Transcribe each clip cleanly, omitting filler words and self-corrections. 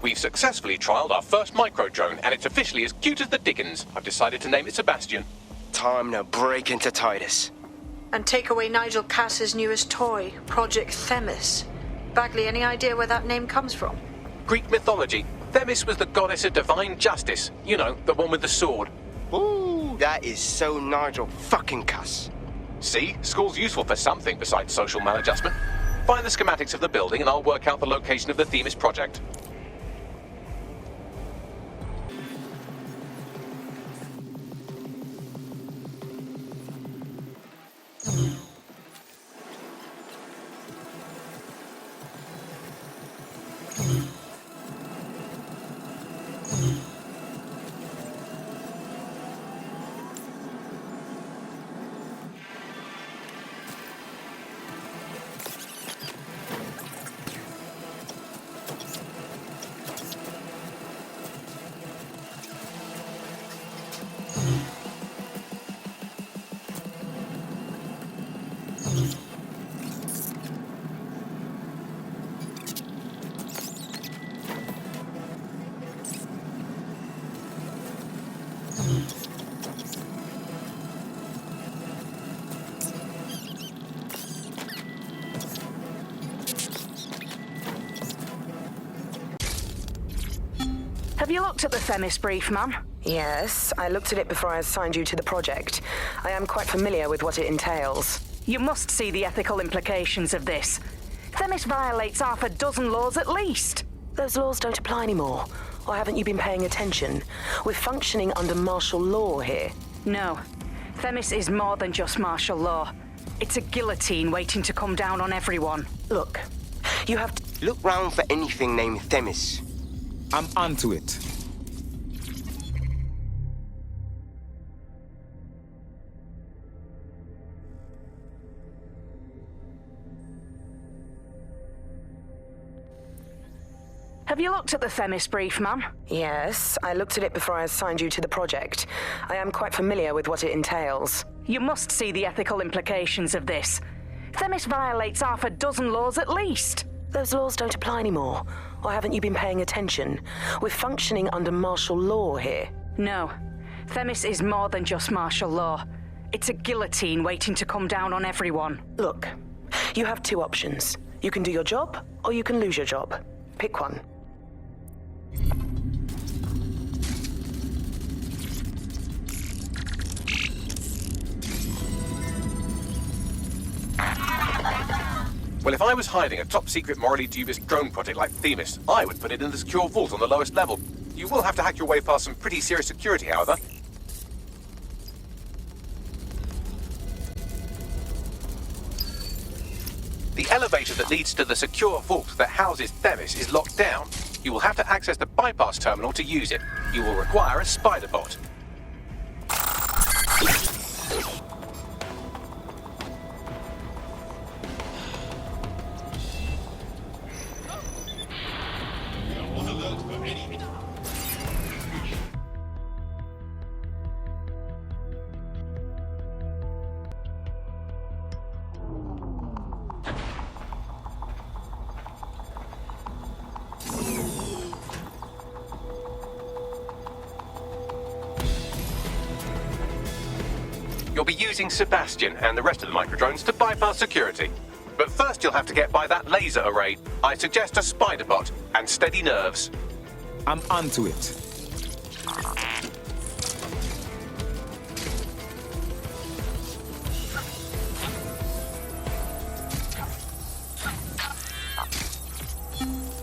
We've successfully trialled our first micro-drone, and it's officially as cute as the dickens. I've decided to name it Sebastian. Time to break into Titus. And take away Nigel Cass's newest toy, Project Themis. Bagley, any idea where that name comes from? Greek mythology. Themis was the goddess of divine justice. You know, the one with the sword. Ooh, that is so Nigel fucking Cass. See? School's useful for something besides social maladjustment. Find the schematics of the building and I'll work out the location of the Themis project. Have you looked at the Themis brief, ma'am? Yes, I looked at it before I assigned you to the project. I am quite familiar with what it entails. You must see the ethical implications of this. Themis violates half a dozen laws at least. Those laws don't apply anymore. Or haven't you been paying attention? We're functioning under martial law here. No. Themis is more than just martial law. It's a guillotine waiting to come down on everyone. Look, you have to... Look round for anything named Themis. I'm onto it. Have you looked at the Themis brief, ma'am? Yes, I looked at it before I assigned you to the project. I am quite familiar with what it entails. You must see the ethical implications of this. Themis violates half a dozen laws at least. Those laws don't apply anymore. Or haven't you been paying attention? We're functioning under martial law here. No. Themis is more than just martial law. It's a guillotine waiting to come down on everyone. Look, you have two options. You can do your job, or you can lose your job. Pick one. Well, if I was hiding a top-secret, morally dubious drone project like Themis, I would put it in the secure vault on the lowest level. You will have to hack your way past some pretty serious security, however. The elevator that leads to the secure vault that houses Themis is locked down. You will have to access the bypass terminal to use it. You will require a spider bot. You'll be using Sebastian and the rest of the microdrones to bypass security. But first you'll have to get by that laser array. I suggest a spider bot and steady nerves. I'm onto it.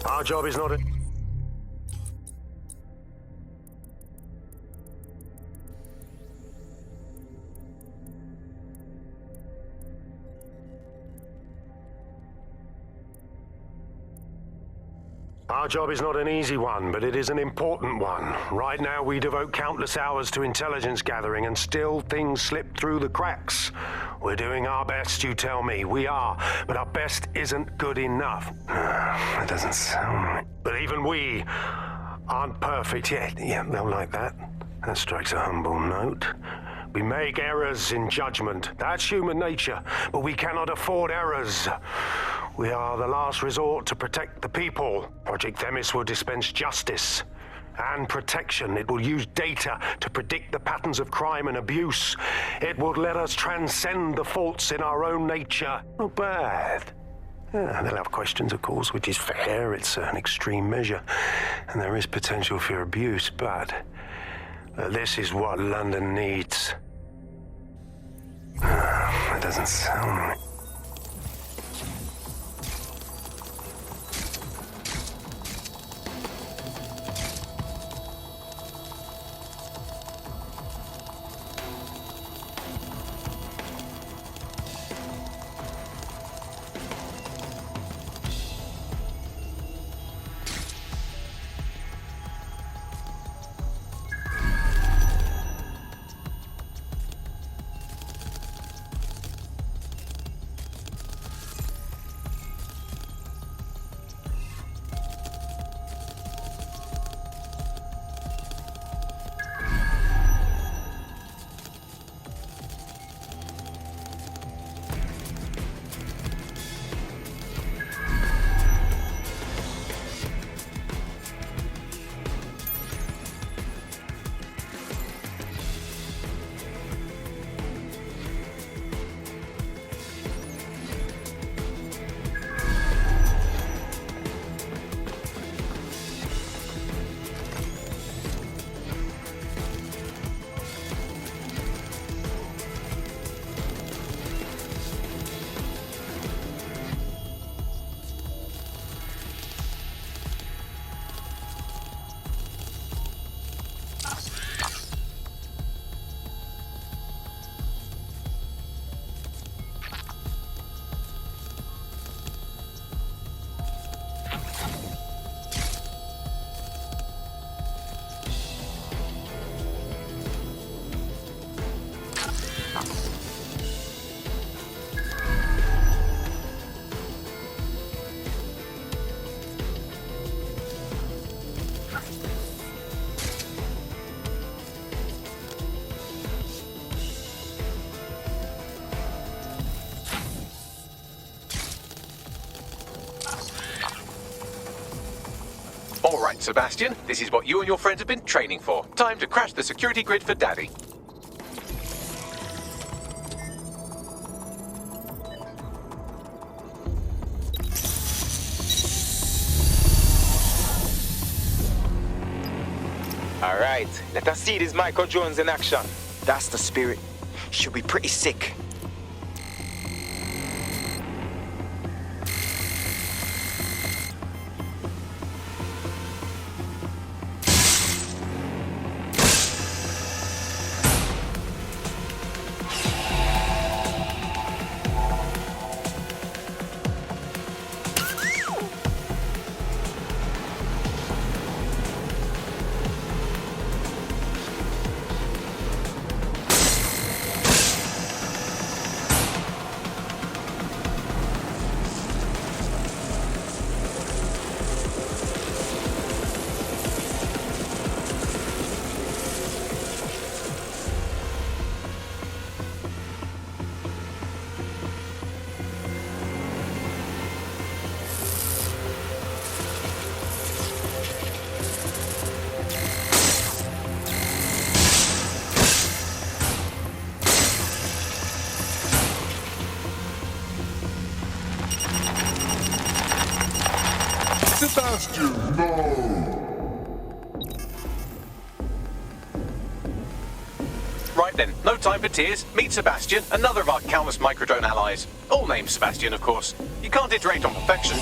Our job is not... Our job is not an easy one, but it is an important one. Right now, we devote countless hours to intelligence gathering, and still things slip through the cracks. We're doing our best, you tell me. We are, but our best isn't good enough. That doesn't sound right. But even we aren't perfect yet. Yeah, they'll like that. That strikes a humble note. We make errors in judgment. That's human nature, but we cannot afford errors. We are the last resort to protect the people. Project Themis will dispense justice and protection. It will use data to predict the patterns of crime and abuse. It will let us transcend the faults in our own nature. Not bad. Yeah, they'll have questions, of course, which is fair. It's an extreme measure, and there is potential for abuse, but this is what London needs. That doesn't sound right. All right, Sebastian, this is what you and your friends have been training for. Time to crash the security grid for Daddy. All right, let us see these micro drones in action. That's the spirit. Should be pretty sick. Sebastian, no! Right then, no time for tears. Meet Sebastian, another of our countless microdrone allies. All named Sebastian, of course. You can't iterate on perfection.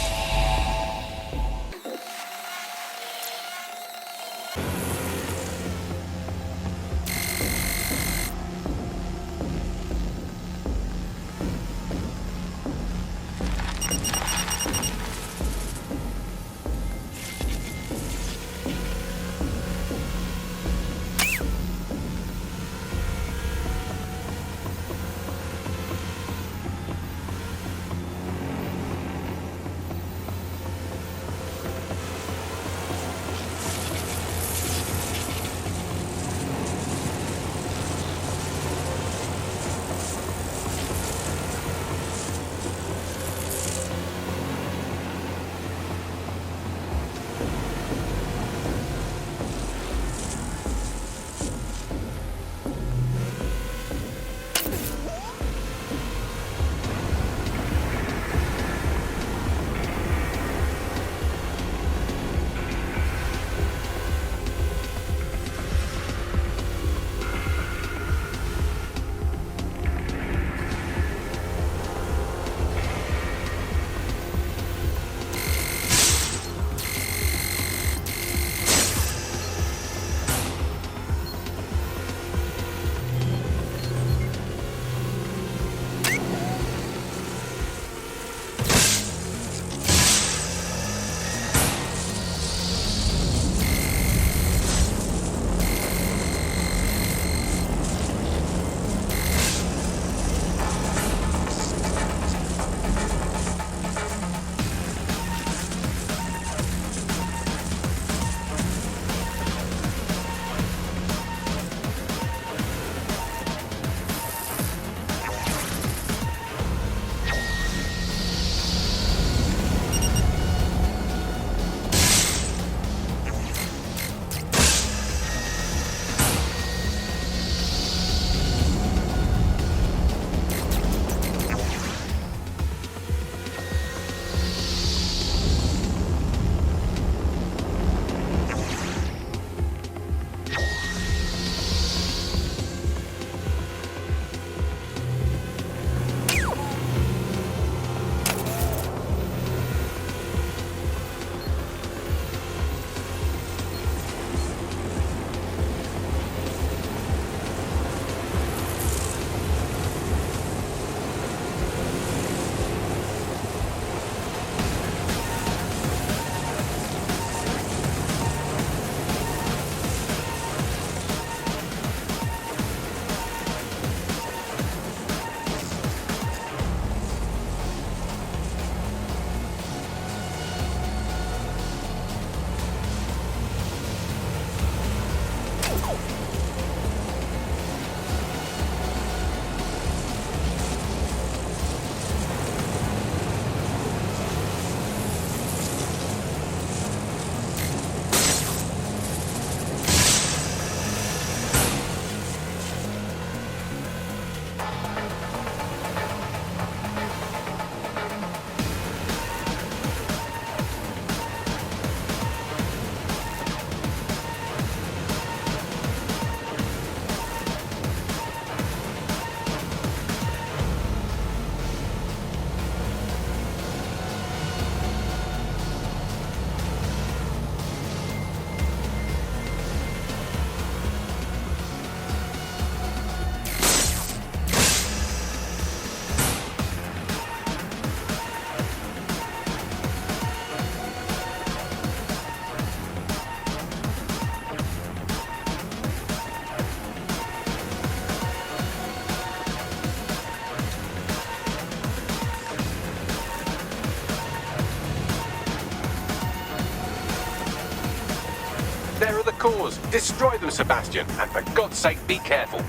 There are the cores. Destroy them, Sebastian. And for God's sake, be careful.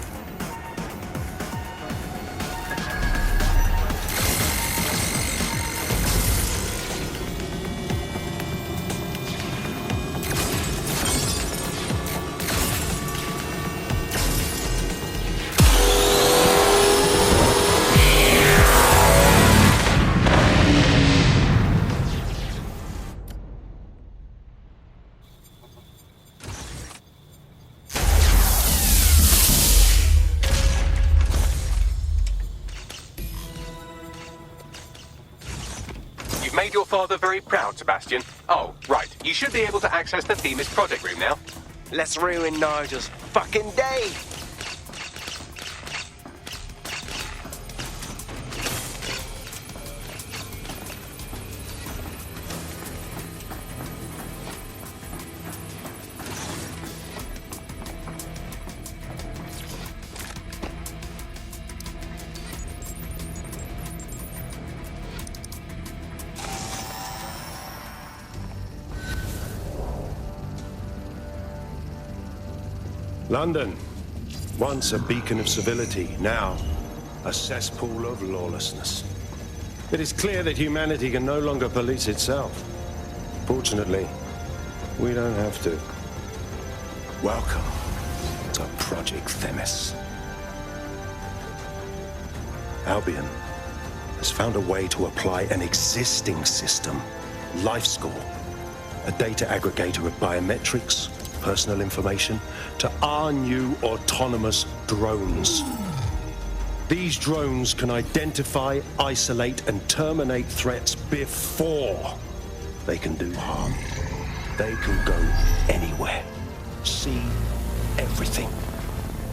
Made your father very proud, Sebastian. Oh, right. You should be able to access the Themis project room now. Let's ruin Nigel's fucking day. London, once a beacon of civility, now a cesspool of lawlessness. It is clear that humanity can no longer police itself. Fortunately, we don't have to. Welcome to Project Themis. Albion has found a way to apply an existing system, LifeScore, a data aggregator of biometrics, personal information, to our new autonomous drones. These drones can identify, isolate, and terminate threats before they can do harm. They can go anywhere, see everything.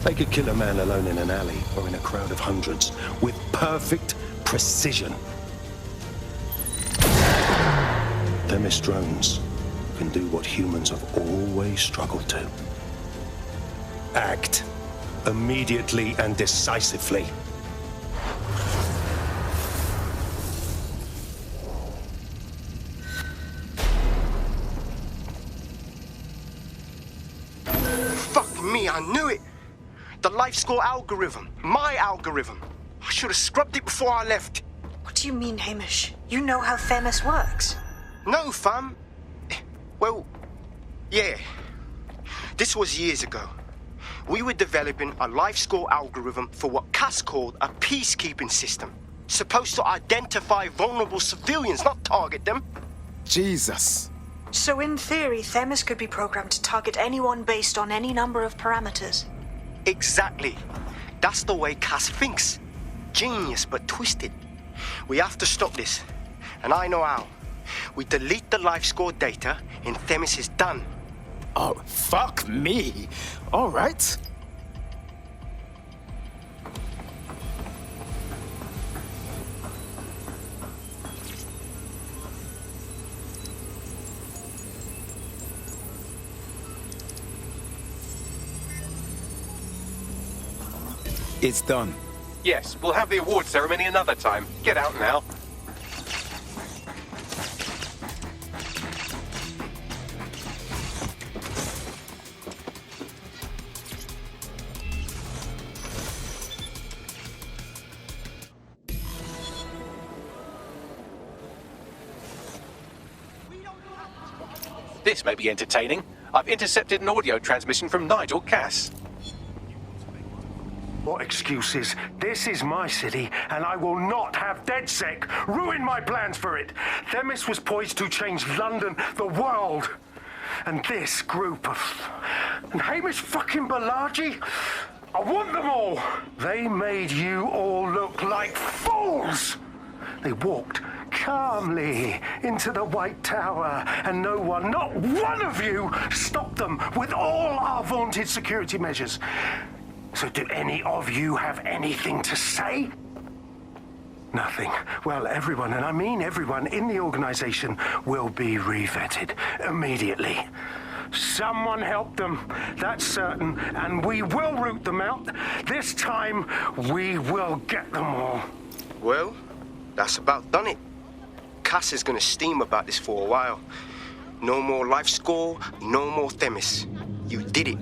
They could kill a man alone in an alley or in a crowd of hundreds with perfect precision. Themis drones can do what humans have always struggled to. Act immediately and decisively. Fuck me, I knew it. The LifeScore algorithm. My algorithm. I should have scrubbed it before I left. What do you mean, Hamish? You know how Themis works. No, fam. Well, yeah. This was years ago. We were developing a LifeScore algorithm for what Cass called a peacekeeping system. Supposed to identify vulnerable civilians, not target them. Jesus. So in theory, Themis could be programmed to target anyone based on any number of parameters. Exactly. That's the way Cass thinks. Genius, but twisted. We have to stop this. And I know how. We delete the LifeScore data, and Themis is done. Oh, fuck me. All right. It's done. Yes, we'll have the award ceremony another time. Get out now. This may be entertaining. I've intercepted an audio transmission from Nigel Cass. What excuses? This is my city, and I will not have DedSec ruin my plans for it. Themis was poised to change London, the world. And this group of... And Hamish fucking Balaji? I want them all. They made you all look like fools. They walked calmly into the White Tower, and no one, not one of you, stopped them with all our vaunted security measures. So do any of you have anything to say? Nothing. Well, everyone, and I mean everyone in the organization, will be re-vetted immediately. Someone help them, that's certain, and we will root them out. This time, we will get them all. Well, that's about done it. Cass is gonna steam about this for a while. No more life score, no more Themis. You did it.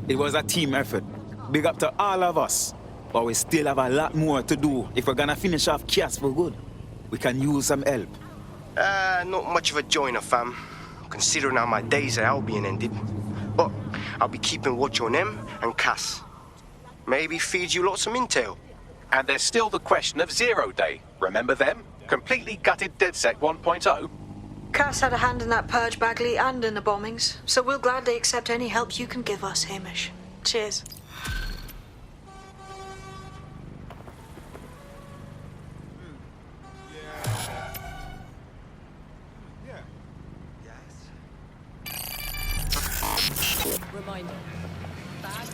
It was a team effort. Big up to all of us. But we still have a lot more to do if we're gonna finish off Cass for good. We can use some help. Not much of a joiner, fam. Considering how my days at Albion ended. But I'll be keeping watch on them and Cass. Maybe feed you lots of intel. And there's still the question of Zero Day. Remember them? Completely gutted DedSec 1.0. Cass had a hand in that purge, Bagley, and in the bombings, so we'll gladly accept any help you can give us, Hamish. Cheers. Reminder. Bad.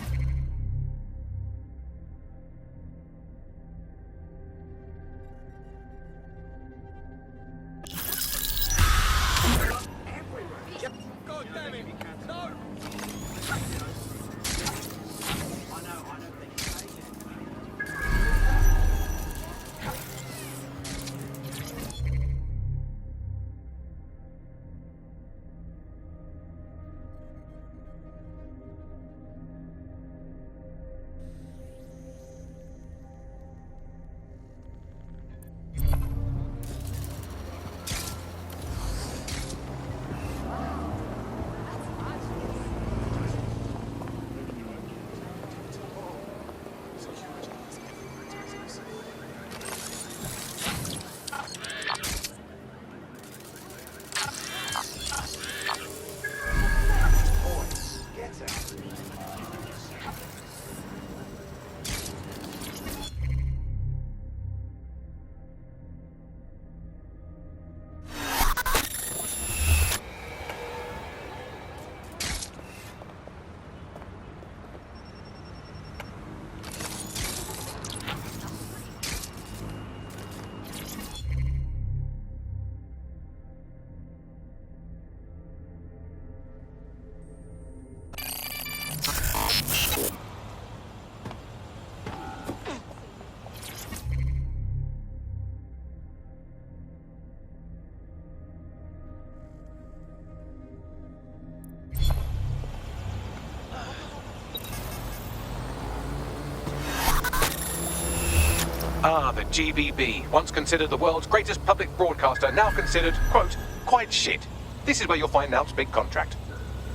God damn it! No! Ah, the GBB, once considered the world's greatest public broadcaster, now considered, quote, quite shit. This is where you'll find Alp's big contract.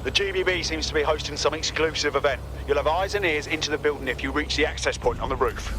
The GBB seems to be hosting some exclusive event. You'll have eyes and ears into the building if you reach the access point on the roof.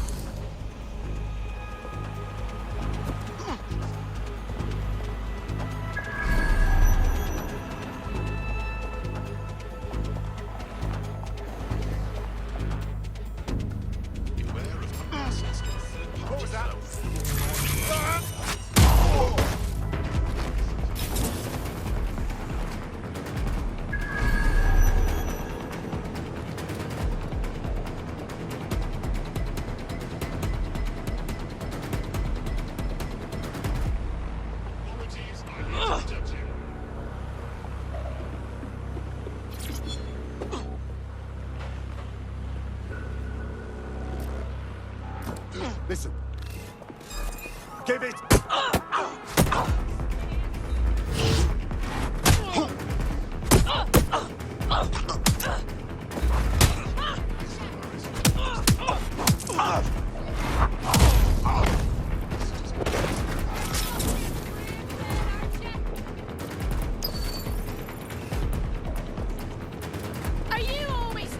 Listen. Give it! Are you always...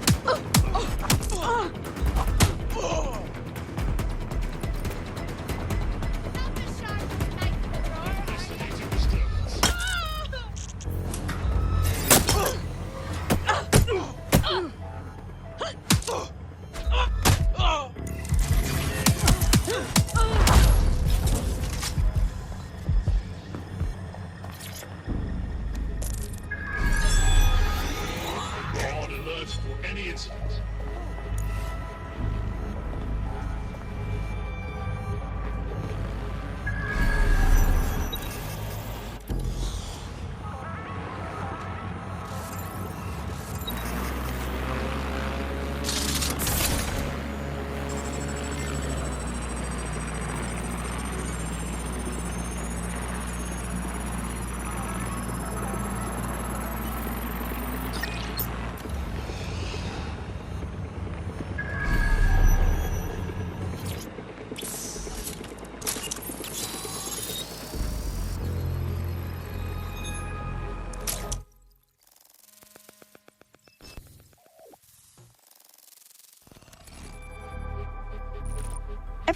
On alert for any incident.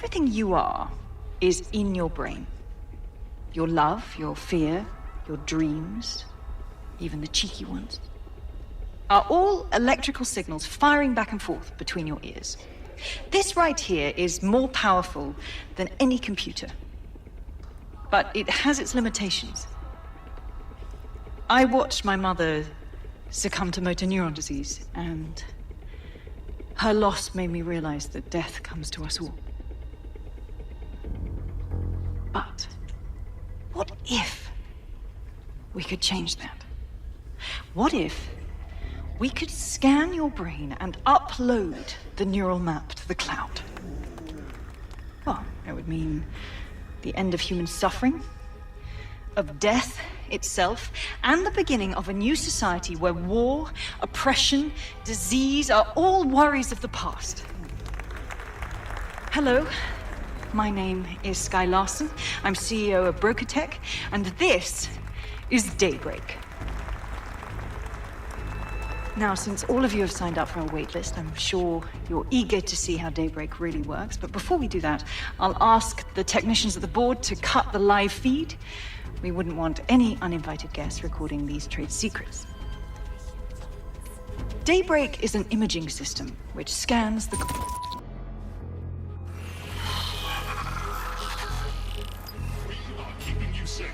Everything you are is in your brain. Your love, your fear, your dreams, even the cheeky ones, are all electrical signals firing back and forth between your ears. This right here is more powerful than any computer, but it has its limitations. I watched my mother succumb to motor neuron disease, and her loss made me realize that death comes to us all. But what if we could change that? What if we could scan your brain and upload the neural map to the cloud? Well, it would mean the end of human suffering, of death itself, and the beginning of a new society where war, oppression, disease are all worries of the past. Hello, my name is Skye Larson. I'm CEO of Brokertech, and this is Daybreak. Now, since all of you have signed up for our waitlist, I'm sure you're eager to see how Daybreak really works. But before we do that, I'll ask the technicians at the board to cut the live feed. We wouldn't want any uninvited guests recording these trade secrets. Daybreak is an imaging system which scans the... We are keeping you safe.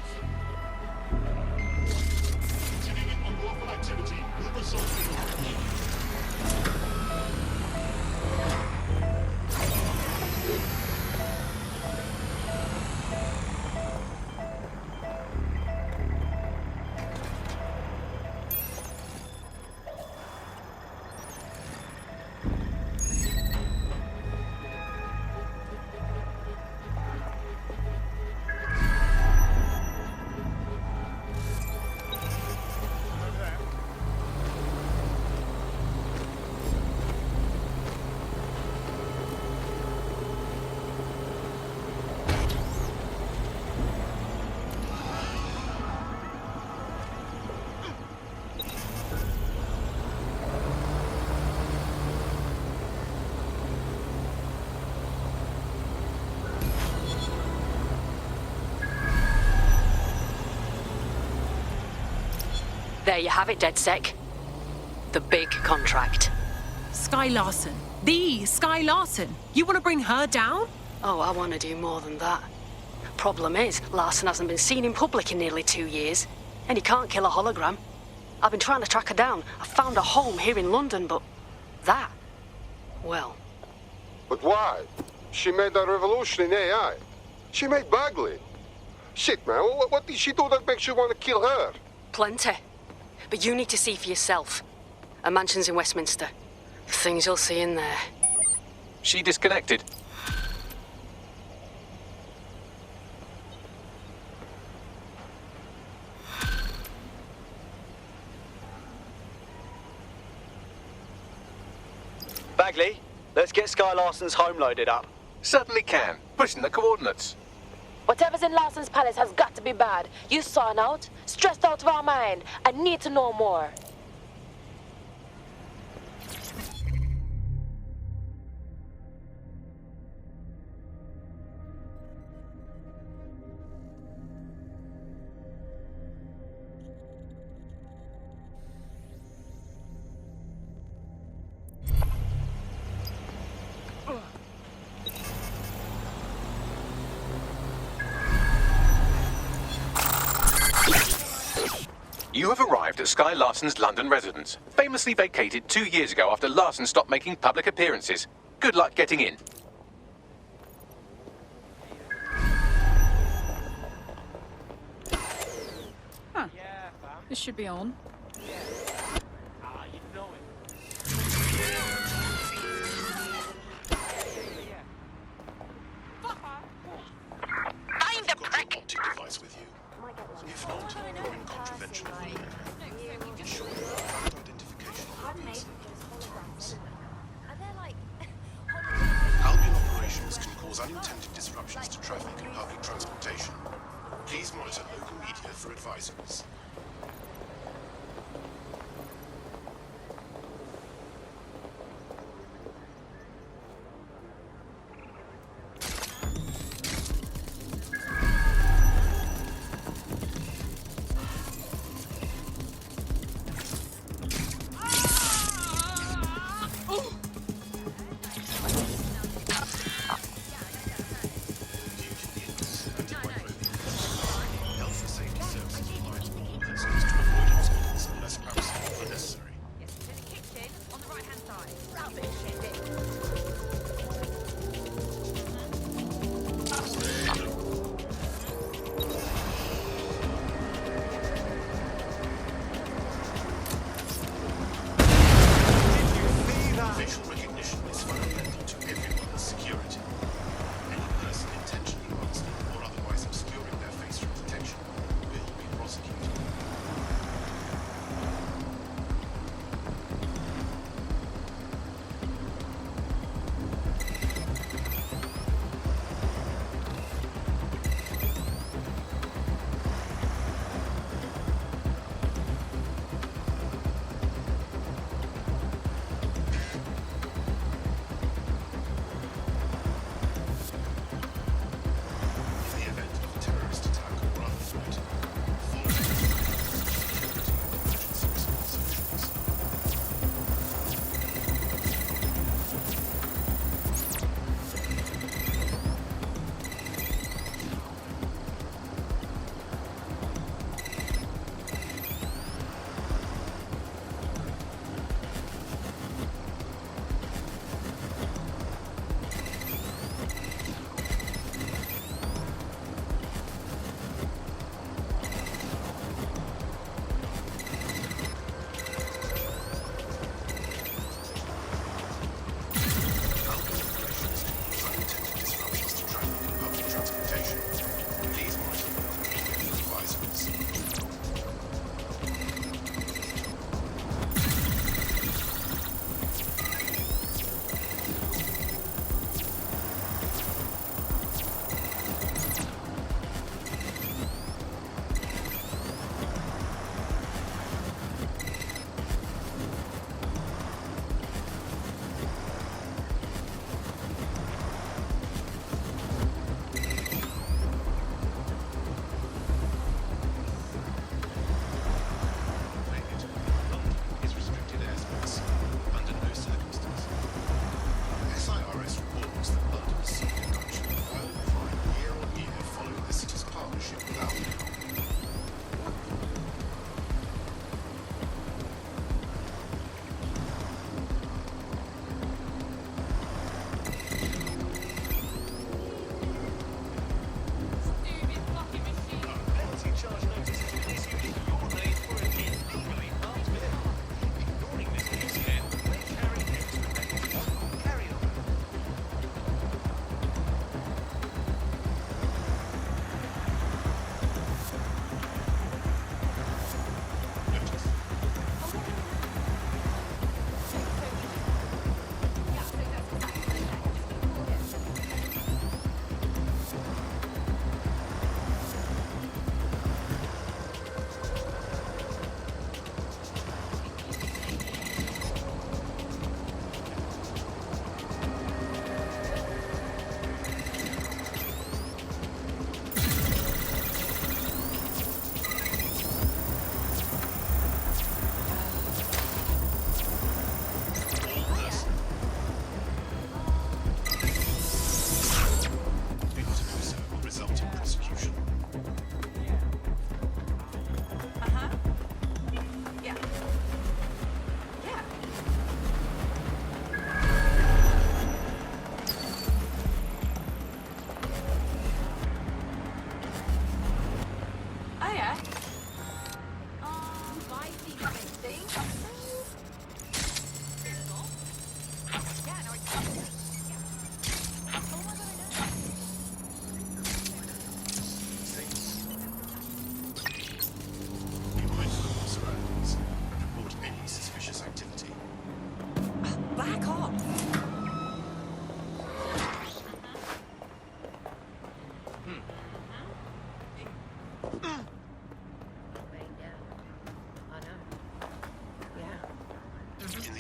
Continuing unlawful activity will result in... There you have it, DedSec. The big contract. Skye Larson. The Skye Larson. You want to bring her down? Oh, I want to do more than that. Problem is, Larson hasn't been seen in public in nearly 2 years, and he can't kill a hologram. I've been trying to track her down. I found a home here in London, but that, well... But why? She made a revolution in AI. She made Bagley. Shit, man, what did she do that makes you want to kill her? Plenty. But you need to see for yourself. A mansion's in Westminster. The things you'll see in there. She disconnected. Bagley, let's get Skye Larson's home loaded up. Certainly can. Pushing the coordinates. Whatever's in Larson's palace has got to be bad. You sawn out, stressed out of our mind. I need to know more. You have arrived at Skye Larson's London residence, famously vacated 2 years ago after Larson stopped making public appearances. Good luck getting in. Huh. This should be on. Find the prick! Device with you. If not, you're in contravention of the law. Ensure identification Albion operations can cause unintended disruptions to traffic and public transportation. Please monitor local media for advisories.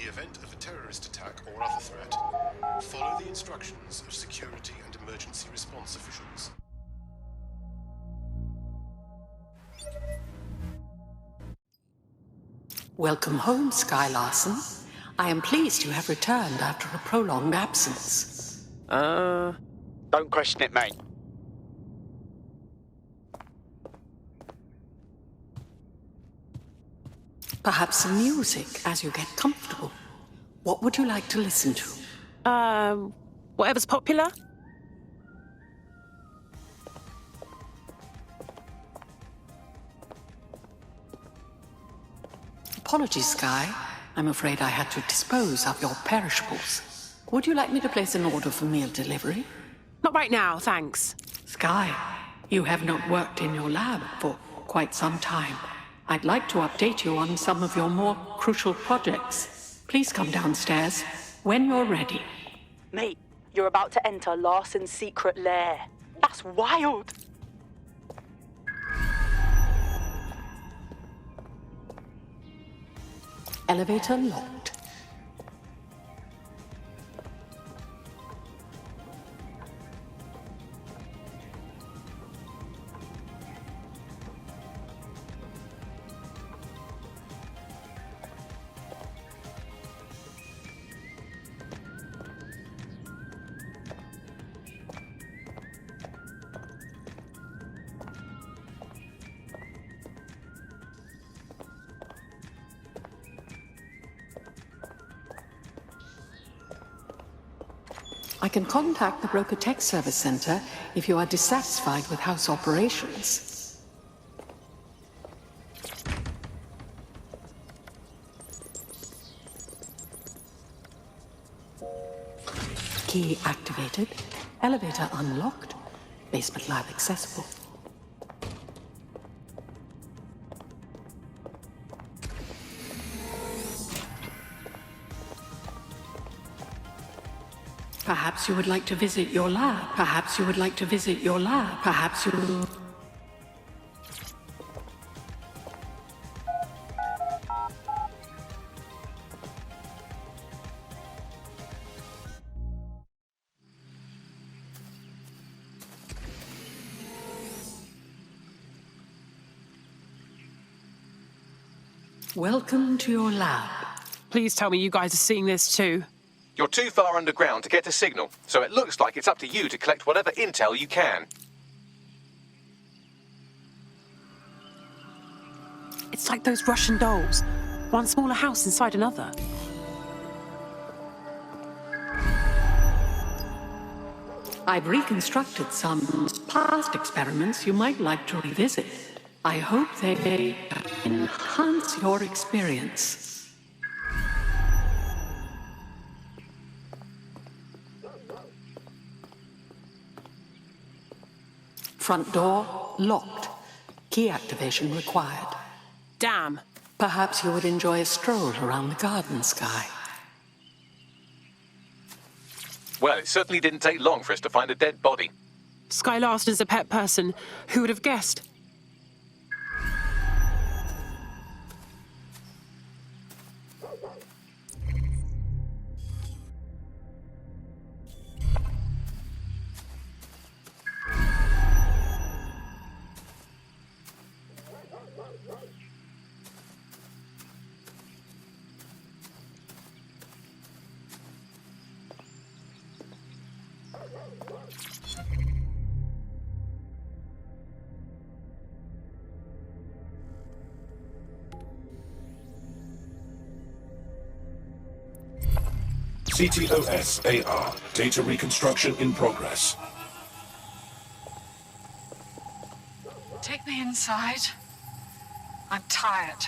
the event of a terrorist attack or other threat, follow the instructions of security and emergency response officials. Welcome home, Sky Larson. I am pleased you have returned after a prolonged absence. Don't question it, mate. Perhaps some music as you get comfortable. What would you like to listen to? Whatever's popular. Apologies, Sky. I'm afraid I had to dispose of your perishables. Would you like me to place an order for meal delivery? Not right now, thanks. Sky, you have not worked in your lab for quite some time. I'd like to update you on some of your more crucial projects. Please come downstairs when you're ready. Mate, you're about to enter Larson's secret lair. That's wild! Elevator locked. I can contact the Broker Tech Service Center if you are dissatisfied with house operations. Key activated. Elevator unlocked. Basement lab accessible. Perhaps you would like to visit your lab. Perhaps you would like to visit your lab. Perhaps you... Welcome to your lab. Please tell me you guys are seeing this too. You're too far underground to get a signal, so it looks like it's up to you to collect whatever intel you can. It's like those Russian dolls. One smaller house inside another. I've reconstructed some past experiments you might like to revisit. I hope they enhance your experience. Front door locked. Key activation required. Damn. Perhaps you would enjoy a stroll around the garden, Sky. Well, it certainly didn't take long for us to find a dead body. Sky Larson's a pet person. Who would have guessed? CTOS-AR. Data reconstruction in progress. Take me inside. I'm tired.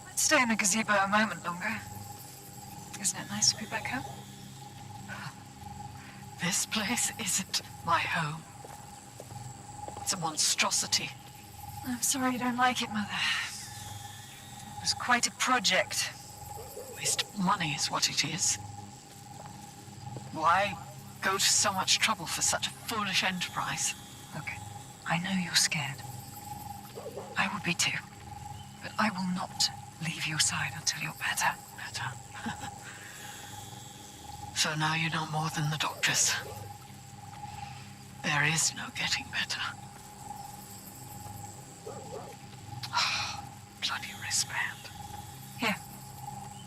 Let's stay in the gazebo a moment longer. Isn't it nice to be back home? This place isn't my home. It's a monstrosity. I'm sorry you don't like it, Mother. It was quite a project. Waste of money is what it is. Why go to so much trouble for such a foolish enterprise? Look, I know you're scared. I would be too. But I will not leave your side until you're better. So now you know more than the doctors. There is no getting better. Oh, bloody wristband. Here.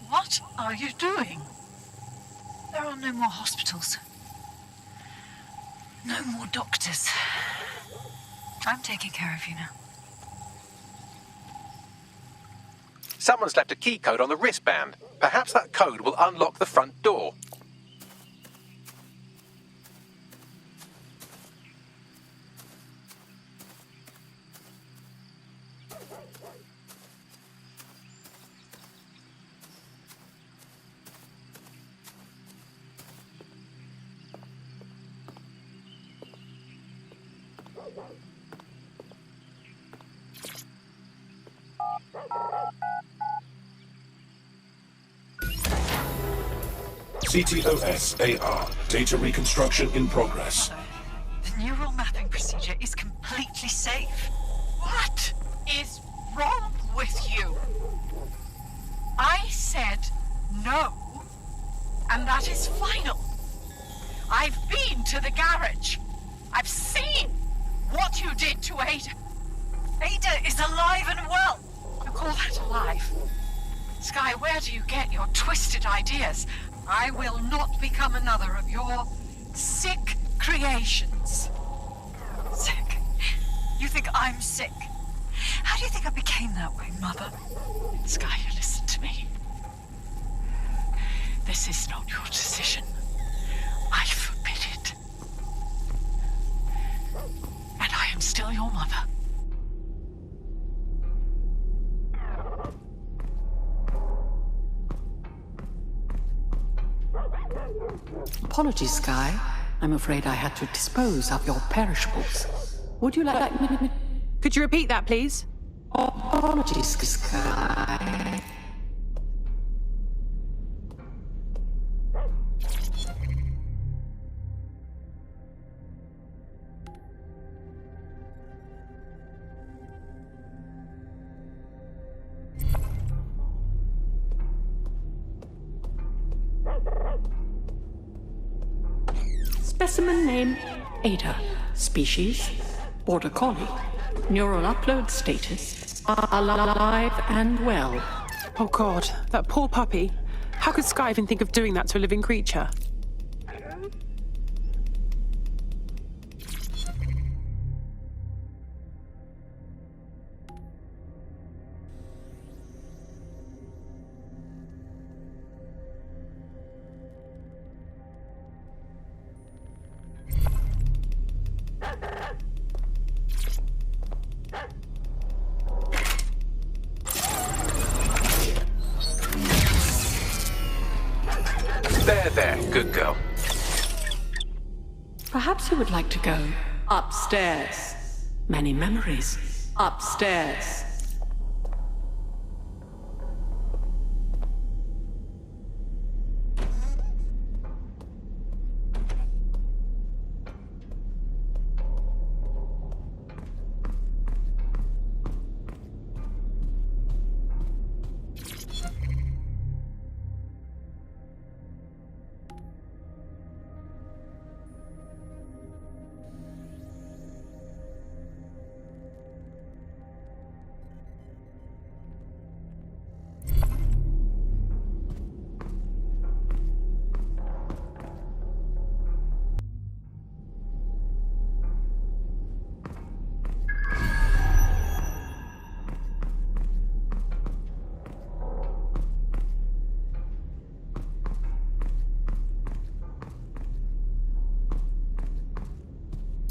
What are you doing? There are no more hospitals. No more doctors. I'm taking care of you now. Someone's left a key code on the wristband. Perhaps that code will unlock the front door. CTOS-AR. Data reconstruction in progress. The neural mapping procedure is completely safe. What is wrong with you? I said no, and that is final. I've been to the garage. I've seen what you did to Ada. Ada is alive and well. You call that alive? Sky, where do you get your twisted ideas? I will not become another of your sick creations. Sick? You think I'm sick? How do you think I became that way, Mother? Sky, you listen to me. This is not your decision. I forbid it. And I am still your mother. Apologies, Sky. I'm afraid I had to dispose of your perishables. Would you like me? Could you repeat that, please? Apologies, Sky. Specimen name, Ada. Species, Border Collie. Neural upload status, alive and well. Oh God, that poor puppy. How could Sky even think of doing that to a living creature? There, good girl. Perhaps you would like to go upstairs. Many memories. Upstairs.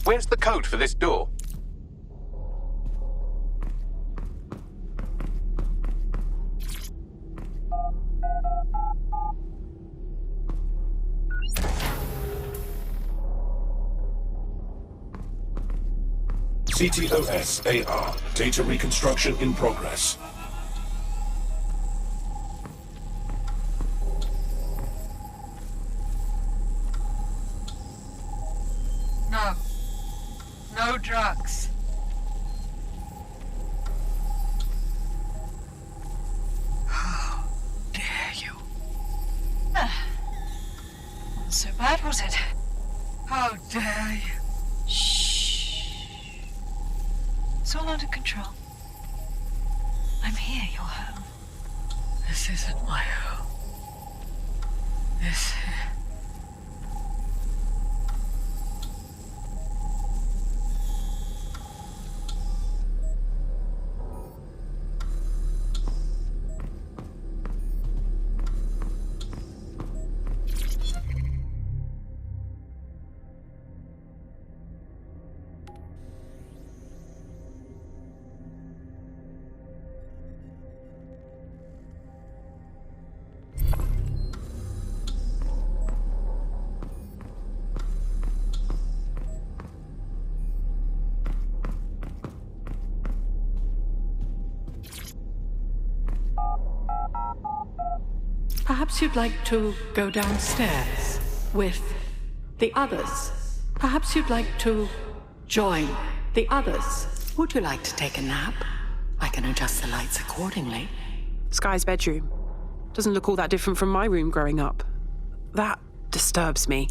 Where's the code for this door? CTOS-AR. Data reconstruction in progress. No. No drugs. How dare you? wasn't so bad, was it? How dare you? Shh. It's all under control. I'm here, your home. This isn't my home. This... Perhaps you'd like to go downstairs with the others. Perhaps you'd like to join the others. Would you like to take a nap? I can adjust the lights accordingly. Sky's bedroom. Doesn't look all that different from my room growing up. That disturbs me.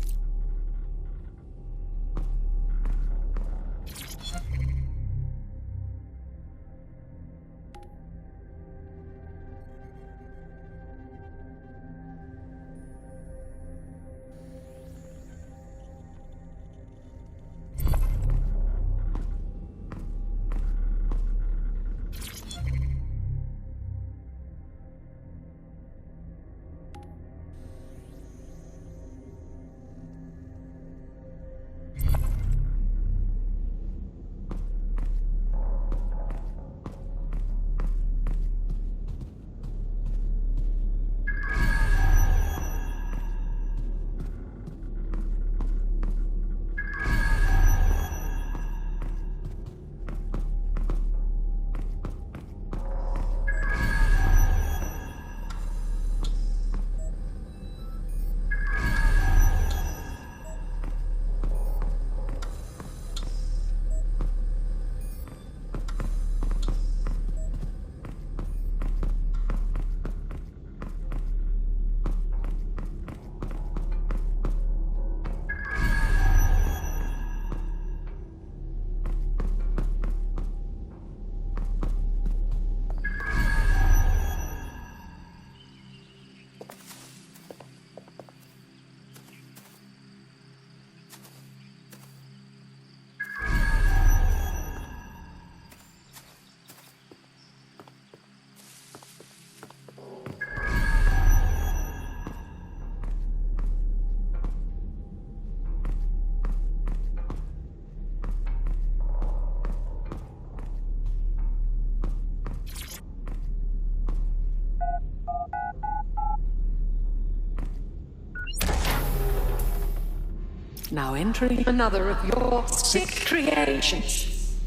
Now entering another of your sick creations.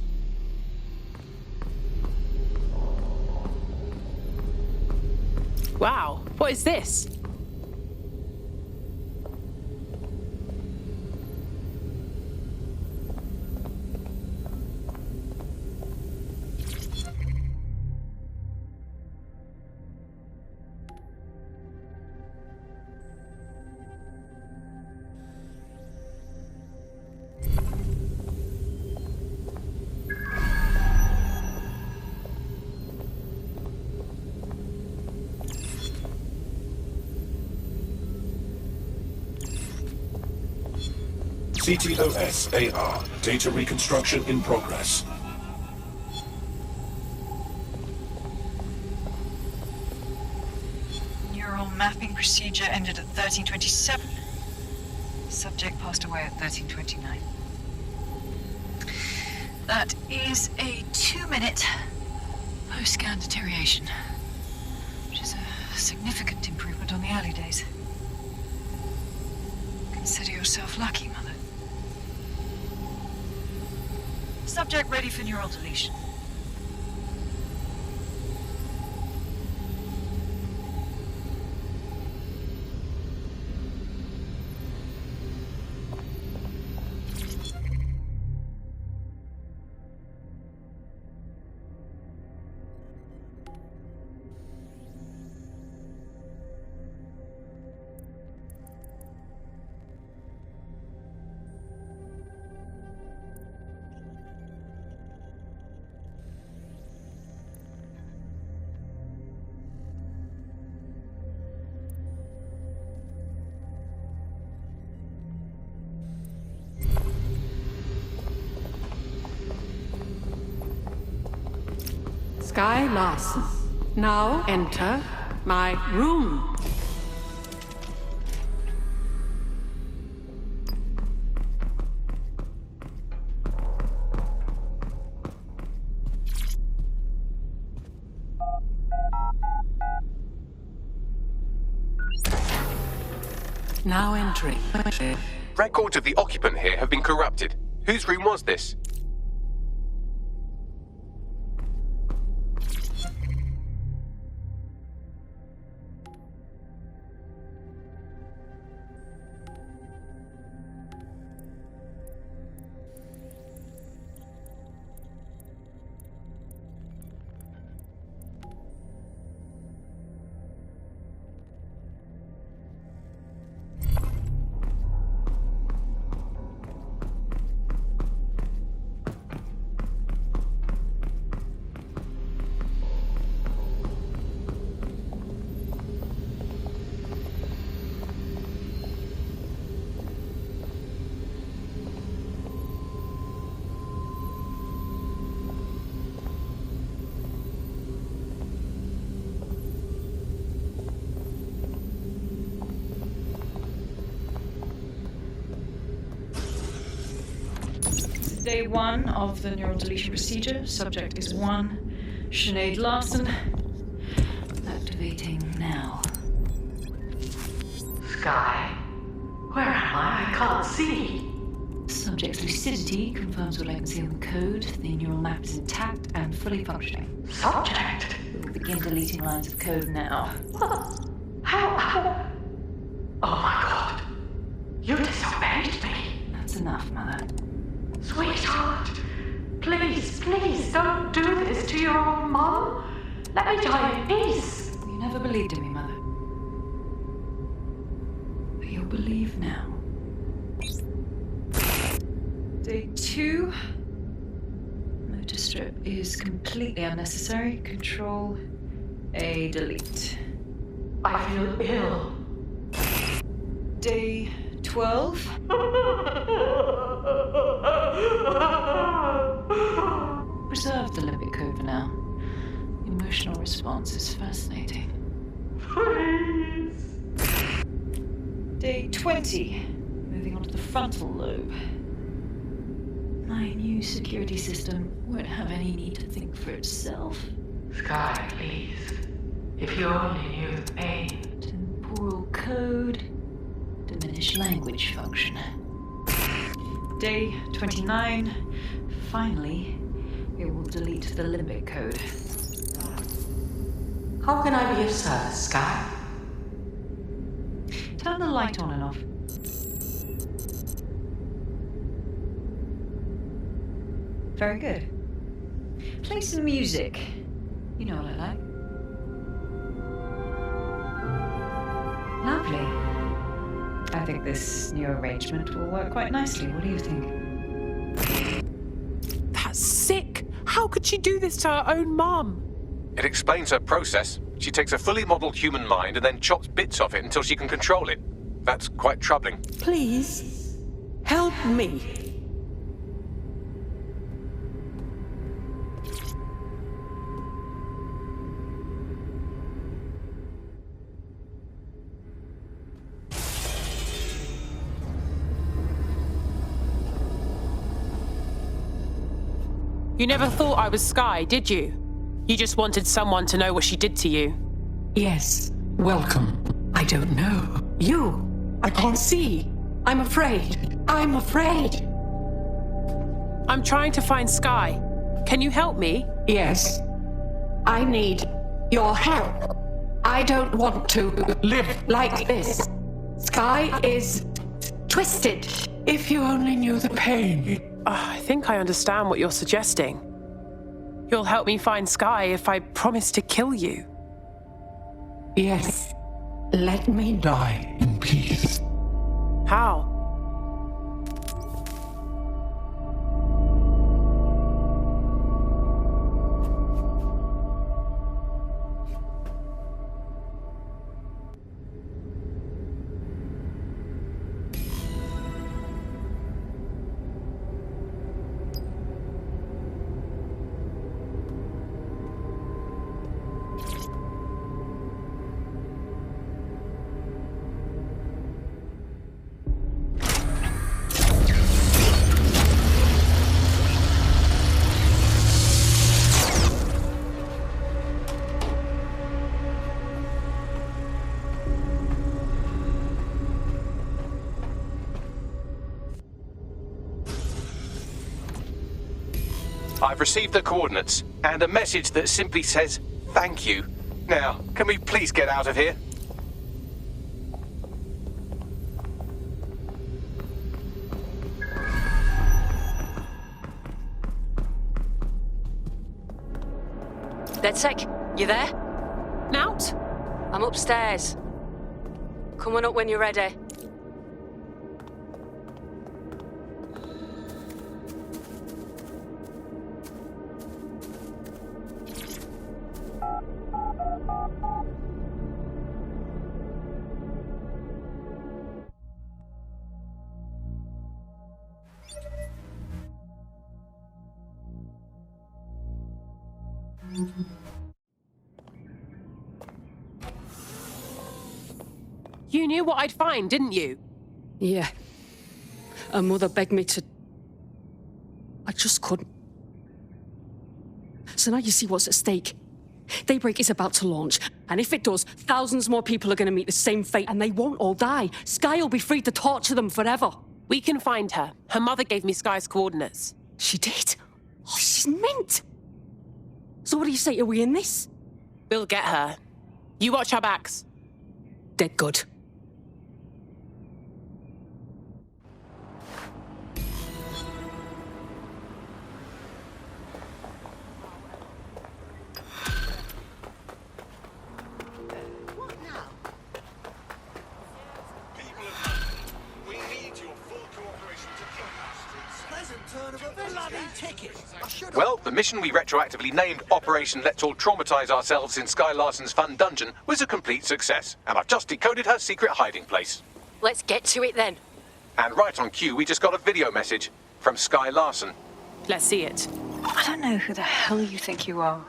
Wow, what is this? CTOS-AR. Data reconstruction in progress. Neural mapping procedure ended at 1327. Subject passed away at 1329. That is a 2-minute post-scan deterioration, which is a significant improvement on the early days. Consider yourself lucky, Mother. Subject ready for neural deletion. Skye Larson, now enter my room. Now entering. Records of the occupant here have been corrupted. Whose room was this? Day 1 of the neural deletion procedure. Subject is 1. Sinead Larson. Activating now. Skye, where am I? I can't see. Subject's lucidity confirms what I can see on the code. The neural map is intact and fully functioning. Subject? We will begin deleting lines of code now. How? Oh my god. You disobeyed me. That's enough, Mother. Sweetheart, please, please don't do this to your own mom. Let me die in peace. You never believed in me, Mother. But you'll believe now. Day 2. Motor strip is completely unnecessary. Control A, delete. I feel ill. Day 12. Preserve the limbic code for now. The emotional response is fascinating. Please. Day 20. Moving on to the frontal lobe. My new security system won't have any need to think for itself. Skye, please. If you only knew the pain. Temporal code. Diminish language function. Day 29. Finally, it will delete the limbic code. How can I be of service, Skye? Turn the light on and off. Very good. Play some music. You know what I like. Lovely. I think this new arrangement will work quite nicely. What do you think? That's sick. How could she do this to her own mum? It explains her process. She takes a fully modelled human mind and then chops bits of it until she can control it. That's quite troubling. Please, help me. You never thought I was Skye, did you? You just wanted someone to know what she did to you. Yes. Welcome. I don't know. You. I can't see. I'm afraid. I'm afraid. I'm trying to find Skye. Can you help me? Yes. I need your help. I don't want to live like this. Skye is twisted. If you only knew the pain. I think I understand what you're suggesting. You'll help me find Skye if I promise to kill you. Yes. Let me die in peace. How? I've received the coordinates and a message that simply says, thank you. Now, can we please get out of here? DedSec, you there? Nout? I'm upstairs. Coming up when you're ready. You knew what I'd find, didn't you? Yeah. Her mother begged me to... I just couldn't. So now you see what's at stake. Daybreak is about to launch, and if it does, thousands more people are going to meet the same fate, and they won't all die. Sky will be free to torture them forever. We can find her. Her mother gave me Sky's coordinates. She did? Oh, she's mint! So what do you say, are we in this? We'll get her. You watch our backs. Dead good. Well, the mission we retroactively named Operation Let's All Traumatize Ourselves in Sky Larson's Fun Dungeon was a complete success, and I've just decoded her secret hiding place. Let's get to it then. And right on cue, we just got a video message from Sky Larson. Let's see it. I don't know who the hell you think you are,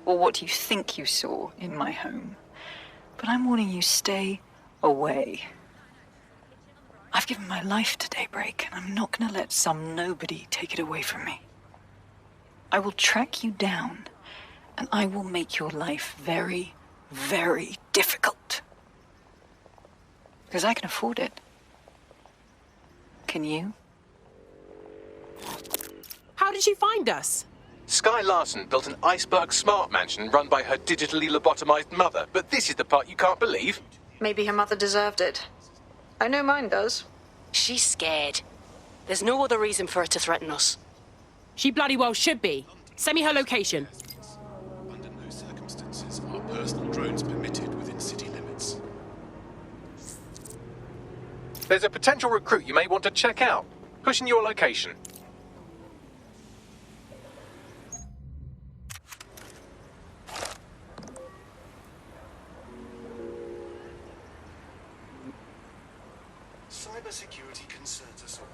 or what you think you saw in my home, but I'm warning you, stay away. I've given my life to Daybreak, and I'm not going to let some nobody take it away from me. I will track you down, and I will make your life very, very difficult. Because I can afford it. Can you? How did you find us? Sky Larson built an iceberg smart mansion run by her digitally lobotomized mother, but this is the part you can't believe. Maybe her mother deserved it. I know mine does. She's scared. There's no other reason for her to threaten us. She bloody well should be. Send me her location. Under no circumstances are personal drones permitted within city limits. There's a potential recruit you may want to check out. Pushing your location. Cybersecurity concerns us all.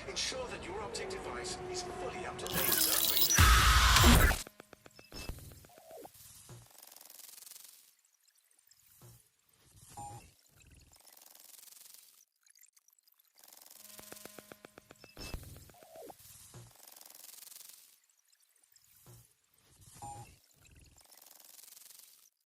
Ensure that your optic device is fully up to date.